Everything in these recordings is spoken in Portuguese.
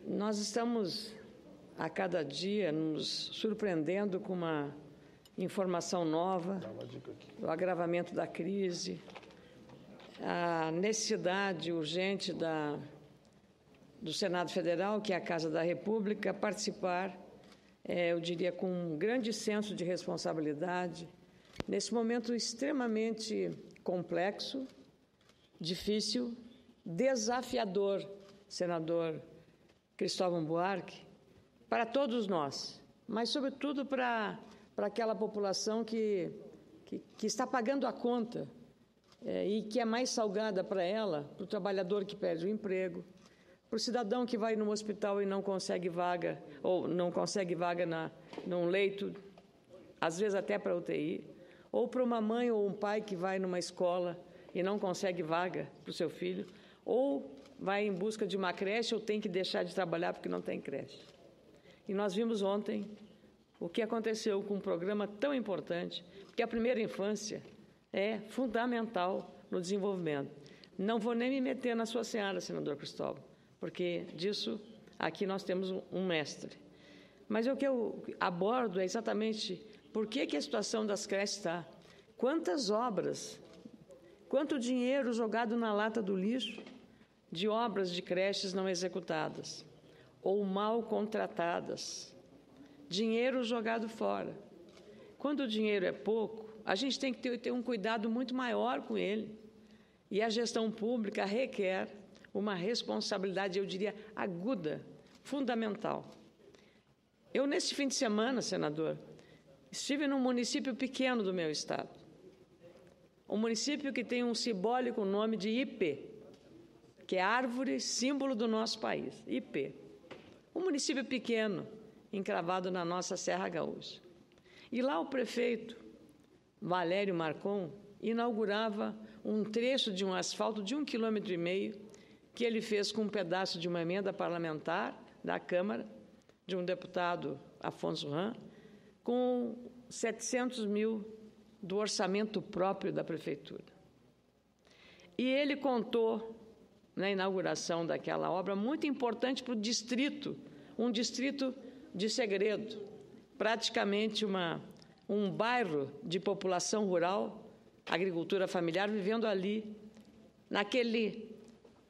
Nós estamos, a cada dia, nos surpreendendo com uma informação nova, o agravamento da crise, a necessidade urgente do Senado Federal, que é a Casa da República, participar, eu diria, com um grande senso de responsabilidade, nesse momento extremamente complexo, difícil, desafiador, senador Cristóvão Buarque, para todos nós, mas, sobretudo, para aquela população que está pagando a conta e que é mais salgada para ela, para o trabalhador que perde o emprego, para o cidadão que vai no hospital e não consegue vaga, ou não consegue vaga num leito, às vezes até para UTI, ou para uma mãe ou um pai que vai numa escola e não consegue vaga para o seu filho, ou vai em busca de uma creche ou tem que deixar de trabalhar porque não tem creche. E nós vimos ontem o que aconteceu com um programa tão importante, porque a primeira infância é fundamental no desenvolvimento. Não vou nem me meter na sua seara, senador Cristóvão, porque disso aqui nós temos um mestre. Mas o que eu abordo é exatamente por que a situação das creches está. Quantas obras, quanto dinheiro jogado na lata do lixo de obras de creches não executadas ou mal contratadas, dinheiro jogado fora. Quando o dinheiro é pouco, a gente tem que ter um cuidado muito maior com ele. E a gestão pública requer uma responsabilidade, eu diria, aguda, fundamental. Eu, nesse fim de semana, senador, estive num município pequeno do meu estado. Um município que tem um simbólico nome de IP, que é árvore, símbolo do nosso país, IP. Um município pequeno, encravado na nossa Serra Gaúcha. E lá o prefeito, Valério Marcon, inaugurava um trecho de um asfalto de 1,5 km, que ele fez com um pedaço de uma emenda parlamentar da Câmara, de um deputado, Afonso Ram, com 700 mil do orçamento próprio da prefeitura. E ele contou, na inauguração daquela obra, muito importante para o distrito, um distrito de segredo, praticamente um bairro de população rural, agricultura familiar, vivendo ali, naquele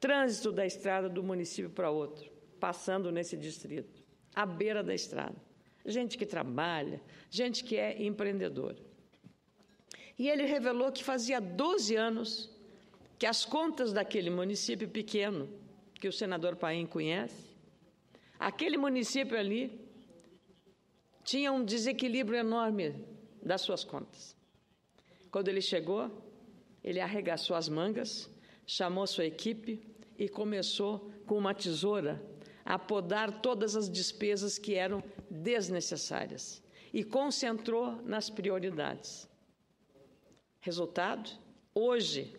trânsito da estrada do município para outro, passando nesse distrito, à beira da estrada. Gente que trabalha, gente que é empreendedora. E ele revelou que fazia 12 anos que as contas daquele município pequeno, que o senador Paim conhece, aquele município ali tinha um desequilíbrio enorme das suas contas. Quando ele chegou, ele arregaçou as mangas, chamou sua equipe e começou com uma tesoura a podar todas as despesas que eram desnecessárias e concentrou nas prioridades. Resultado? Hoje,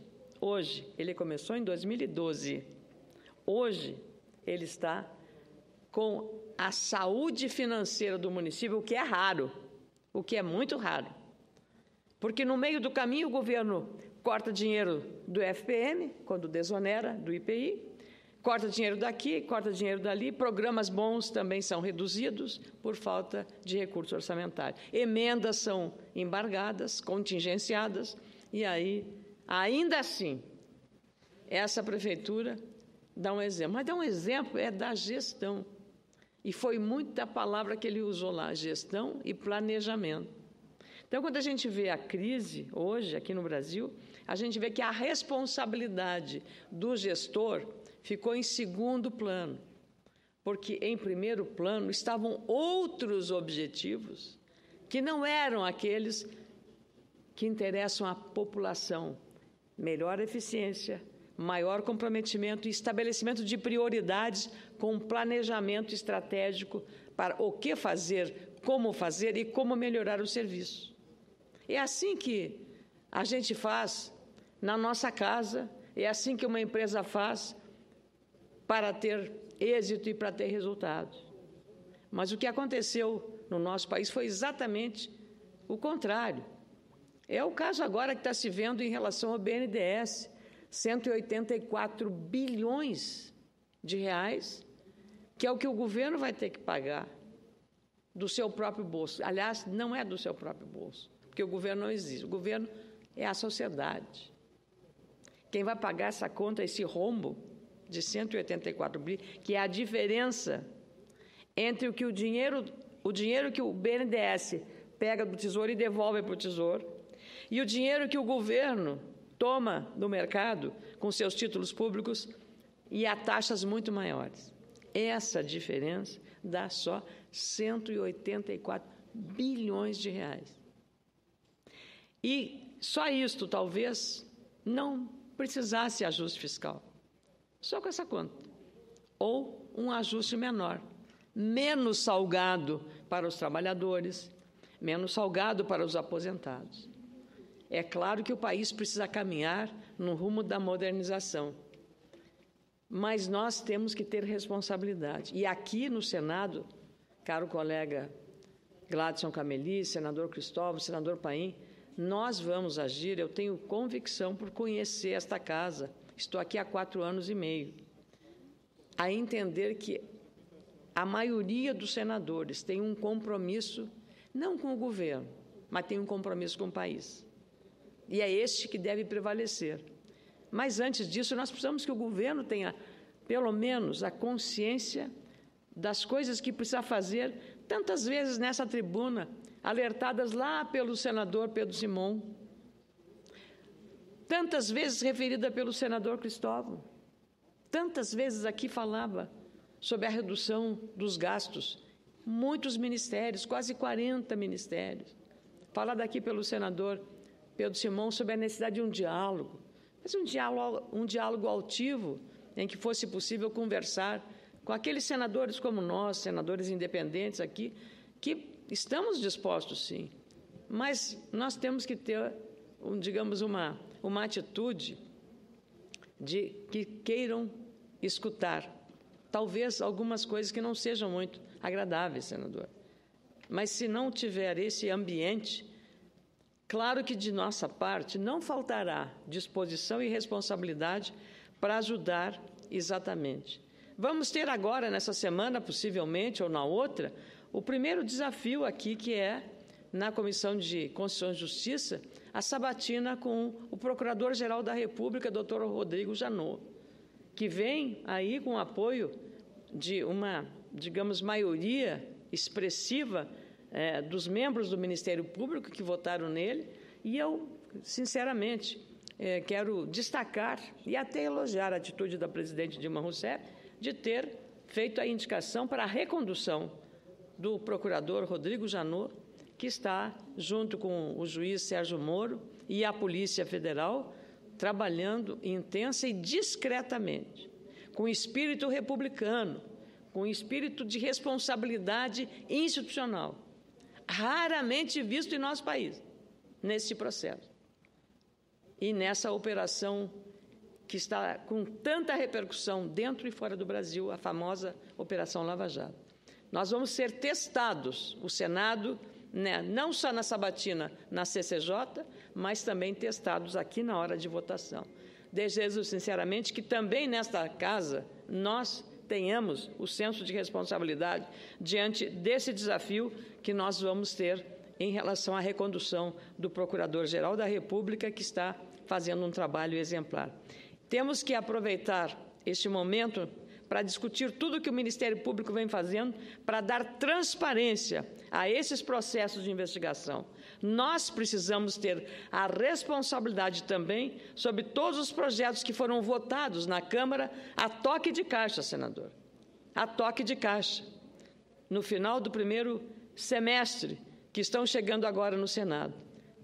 ele começou em 2012, hoje ele está com a saúde financeira do município, o que é raro, o que é muito raro. Porque no meio do caminho o governo corta dinheiro do FPM, quando desonera do IPI, corta dinheiro daqui, corta dinheiro dali, programas bons também são reduzidos por falta de recurso orçamentário. Emendas são embargadas, contingenciadas, e aí, ainda assim, essa prefeitura dá um exemplo. Mas dá um exemplo da gestão. E foi muita palavra que ele usou lá, gestão e planejamento. Então, quando a gente vê a crise hoje aqui no Brasil, a gente vê que a responsabilidade do gestor ficou em segundo plano, porque em primeiro plano estavam outros objetivos que não eram aqueles que interessam à população. Melhor eficiência, maior comprometimento e estabelecimento de prioridades com planejamento estratégico para o que fazer, como fazer e como melhorar o serviço. É assim que a gente faz na nossa casa, é assim que uma empresa faz para ter êxito e para ter resultados. Mas o que aconteceu no nosso país foi exatamente o contrário. É o caso agora que está se vendo em relação ao BNDES, 184 bilhões de reais que é o que o governo vai ter que pagar do seu próprio bolso. Aliás, não é do seu próprio bolso, porque o governo não existe. O governo é a sociedade. Quem vai pagar essa conta, esse rombo de 184 bilhões, que é a diferença entre o dinheiro que o BNDES pega do Tesouro e devolve para o Tesouro, e o dinheiro que o governo toma do mercado com seus títulos públicos e a taxas muito maiores. Essa diferença dá só 184 bilhões de reais. E só isto talvez não precisasse ajuste fiscal. Só com essa conta. Ou um ajuste menor, menos salgado para os trabalhadores, menos salgado para os aposentados. É claro que o país precisa caminhar no rumo da modernização, mas nós temos que ter responsabilidade. E aqui no Senado, caro colega Gladson Cameli, senador Cristóvão, senador Paim, nós vamos agir, eu tenho convicção por conhecer esta casa, estou aqui há 4 anos e meio, a entender que a maioria dos senadores tem um compromisso, não com o governo, mas tem um compromisso com o país. E é este que deve prevalecer. Mas, antes disso, nós precisamos que o governo tenha, pelo menos, a consciência das coisas que precisa fazer, tantas vezes nessa tribuna, alertadas lá pelo senador Pedro Simon, tantas vezes referida pelo senador Cristóvão, tantas vezes aqui falava sobre a redução dos gastos, muitos ministérios, quase 40 ministérios, falado aqui pelo senador Pedro Simon sobre a necessidade de um diálogo, mas um diálogo altivo, em que fosse possível conversar com aqueles senadores como nós, senadores independentes aqui, que estamos dispostos, sim, mas nós temos que ter, digamos, uma atitude de que queiram escutar, talvez algumas coisas que não sejam muito agradáveis, senador, mas se não tiver esse ambiente, claro que de nossa parte não faltará disposição e responsabilidade para ajudar exatamente. Vamos ter agora, nessa semana, possivelmente, ou na outra, o primeiro desafio aqui, que é, na Comissão de Constituição e Justiça, a sabatina com o Procurador-Geral da República, doutor Rodrigo Janot, que vem aí com o apoio de uma, digamos, maioria expressiva dos membros do Ministério Público que votaram nele, e eu, sinceramente, quero destacar e até elogiar a atitude da presidente Dilma Rousseff de ter feito a indicação para a recondução do procurador Rodrigo Janot, que está, junto com o juiz Sérgio Moro e a Polícia Federal, trabalhando intensa e discretamente, com espírito republicano, com espírito de responsabilidade institucional, raramente visto em nosso país, nesse processo. E nessa operação que está com tanta repercussão dentro e fora do Brasil, a famosa Operação Lava Jato. Nós vamos ser testados, o Senado, né, não só na sabatina, na CCJ, mas também testados aqui na hora de votação. Desejo, sinceramente, que também nesta casa nós tenhamos o senso de responsabilidade diante desse desafio que nós vamos ter em relação à recondução do Procurador-Geral da República, que está fazendo um trabalho exemplar. Temos que aproveitar este momento para discutir tudo que o Ministério Público vem fazendo para dar transparência a esses processos de investigação. Nós precisamos ter a responsabilidade também sobre todos os projetos que foram votados na Câmara a toque de caixa, senador. A toque de caixa. No final do primeiro semestre, que estão chegando agora no Senado.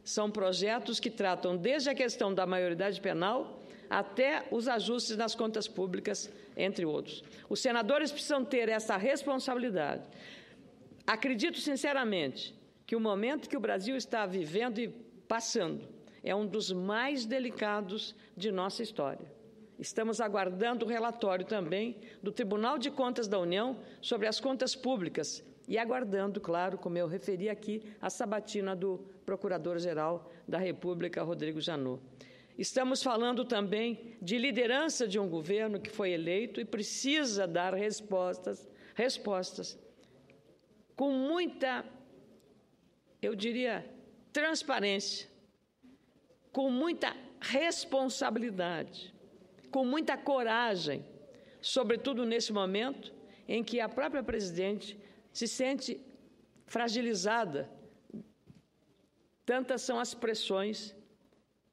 São projetos que tratam desde a questão da maioridade penal até os ajustes nas contas públicas, entre outros. Os senadores precisam ter essa responsabilidade. Acredito, sinceramente, que o momento que o Brasil está vivendo e passando é um dos mais delicados de nossa história. Estamos aguardando o relatório também do Tribunal de Contas da União sobre as contas públicas e aguardando, claro, como eu referi aqui, a sabatina do Procurador-Geral da República, Rodrigo Janot. Estamos falando também de liderança de um governo que foi eleito e precisa dar respostas respostas com muita, eu diria, transparência, com muita responsabilidade, com muita coragem, sobretudo nesse momento em que a própria presidente se sente fragilizada. Tantas são as pressões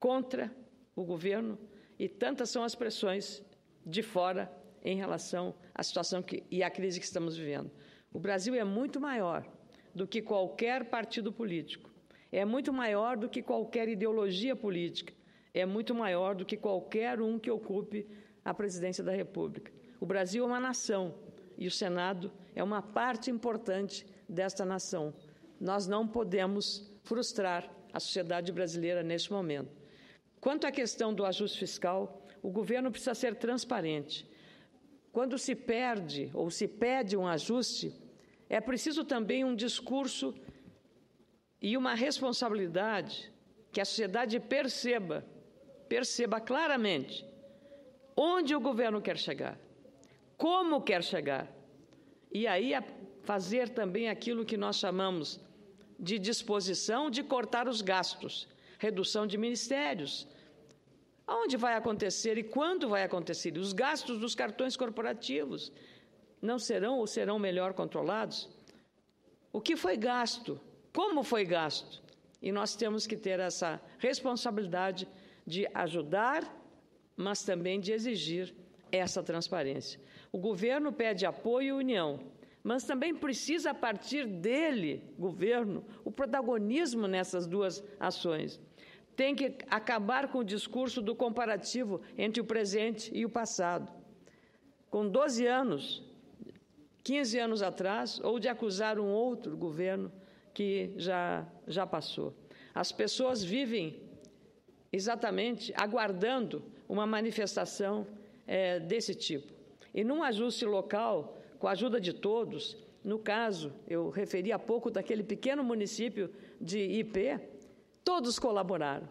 contra o governo e tantas são as pressões de fora em relação à situação e à crise que estamos vivendo. O Brasil é muito maior do que qualquer partido político, é muito maior do que qualquer ideologia política, é muito maior do que qualquer um que ocupe a presidência da República. O Brasil é uma nação e o Senado é uma parte importante desta nação. Nós não podemos frustrar a sociedade brasileira neste momento. Quanto à questão do ajuste fiscal, o governo precisa ser transparente. Quando se perde ou se pede um ajuste, é preciso também um discurso e uma responsabilidade que a sociedade perceba claramente onde o governo quer chegar, como quer chegar, e aí fazer também aquilo que nós chamamos de disposição de cortar os gastos, redução de ministérios. Onde vai acontecer e quando vai acontecer? Os gastos dos cartões corporativos não serão ou serão melhor controlados? O que foi gasto? Como foi gasto? E nós temos que ter essa responsabilidade de ajudar, mas também de exigir essa transparência. O governo pede apoio e união, mas também precisa, a partir dele, governo, o protagonismo nessas duas ações. Tem que acabar com o discurso do comparativo entre o presente e o passado. Com 12 anos, 15 anos atrás, ou de acusar um outro governo que já passou. As pessoas vivem exatamente aguardando uma manifestação desse tipo. E num ajuste local, com a ajuda de todos, no caso, eu referi há pouco daquele pequeno município de IP, todos colaboraram,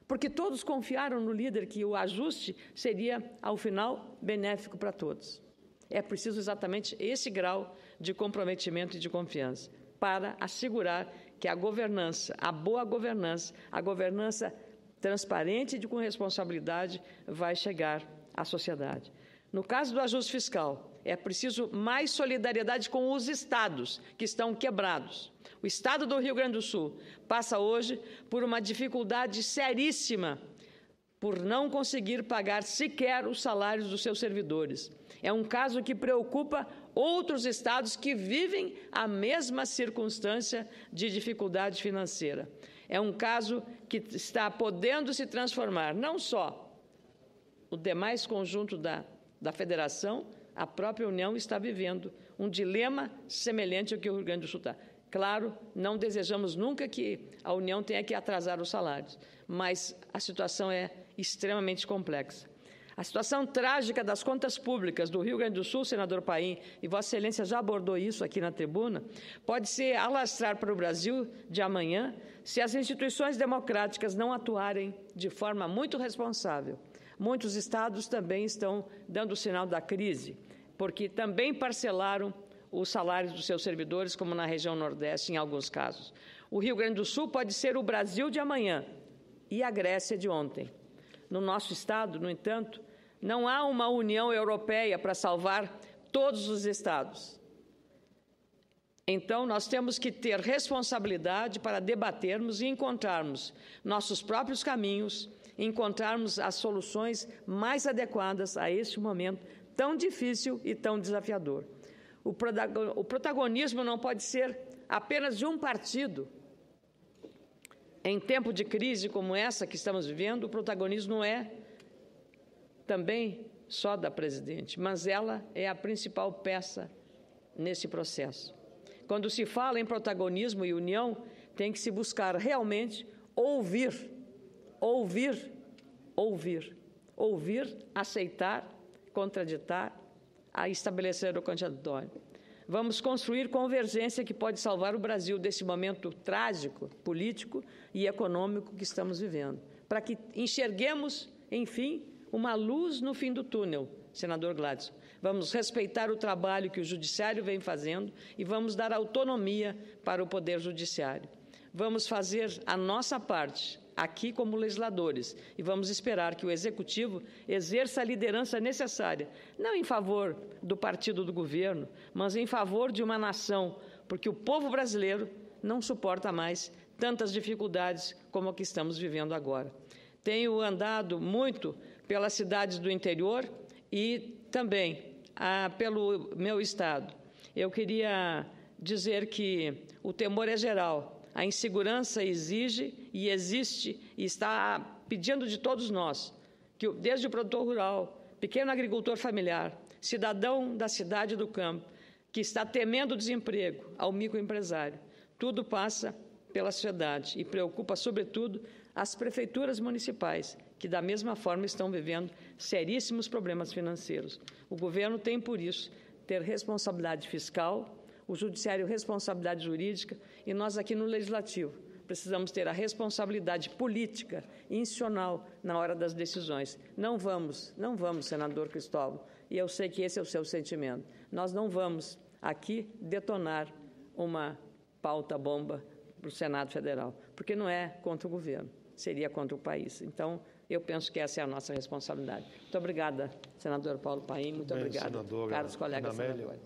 porque todos confiaram no líder que o ajuste seria, ao final, benéfico para todos. É preciso exatamente esse grau de comprometimento e de confiança para assegurar que a governança, a boa governança, a governança transparente e com responsabilidade vai chegar à sociedade. No caso do ajuste fiscal, é preciso mais solidariedade com os estados que estão quebrados. O estado do Rio Grande do Sul passa hoje por uma dificuldade seríssima por não conseguir pagar sequer os salários dos seus servidores. É um caso que preocupa outros estados que vivem a mesma circunstância de dificuldade financeira. É um caso que está podendo se transformar, não só o demais conjunto da federação, a própria União está vivendo um dilema semelhante ao que o Rio Grande do Sul está. Claro, não desejamos nunca que a União tenha que atrasar os salários, mas a situação é extremamente complexa. A situação trágica das contas públicas do Rio Grande do Sul, senador Paim, e Vossa Excelência já abordou isso aqui na tribuna, pode se alastrar para o Brasil de amanhã se as instituições democráticas não atuarem de forma muito responsável. Muitos estados também estão dando o sinal da crise, porque também parcelaram os salários dos seus servidores, como na região Nordeste, em alguns casos. O Rio Grande do Sul pode ser o Brasil de amanhã e a Grécia de ontem. No nosso estado, no entanto, não há uma União Europeia para salvar todos os estados. Então, nós temos que ter responsabilidade para debatermos e encontrarmos nossos próprios caminhos, encontrarmos as soluções mais adequadas a este momento tão difícil e tão desafiador. O protagonismo não pode ser apenas de um partido. Em tempo de crise como essa que estamos vivendo, o protagonismo não é também só da presidente, mas ela é a principal peça nesse processo. Quando se fala em protagonismo e união, tem que se buscar realmente ouvir, aceitar, contraditar, a estabelecer o contraditório. Vamos construir convergência que pode salvar o Brasil desse momento trágico, político e econômico que estamos vivendo, para que enxerguemos, enfim, uma luz no fim do túnel, senador Gladson, Vamos respeitar o trabalho que o Judiciário vem fazendo e vamos dar autonomia para o Poder Judiciário. Vamos fazer a nossa parte aqui como legisladores e vamos esperar que o Executivo exerça a liderança necessária, não em favor do partido do governo, mas em favor de uma nação, porque o povo brasileiro não suporta mais tantas dificuldades como a que estamos vivendo agora. Tenho andado muito pelas cidades do interior e também pelo meu estado. Eu queria dizer que o temor é geral. A insegurança exige e existe e está pedindo de todos nós, que desde o produtor rural, pequeno agricultor familiar, cidadão da cidade e do campo, que está temendo o desemprego, ao microempresário, tudo passa pela sociedade e preocupa, sobretudo, as prefeituras municipais, que da mesma forma estão vivendo seríssimos problemas financeiros. O governo tem, por isso, ter responsabilidade fiscal, o Judiciário responsabilidade jurídica e nós aqui no Legislativo precisamos ter a responsabilidade política e institucional na hora das decisões. Não vamos, senador Cristóvão, e eu sei que esse é o seu sentimento, nós não vamos aqui detonar uma pauta-bomba para o Senado Federal, porque não é contra o governo, seria contra o país. Então, eu penso que essa é a nossa responsabilidade. Muito obrigada, senador Paulo Paim, muito obrigada, caros colegas senadores.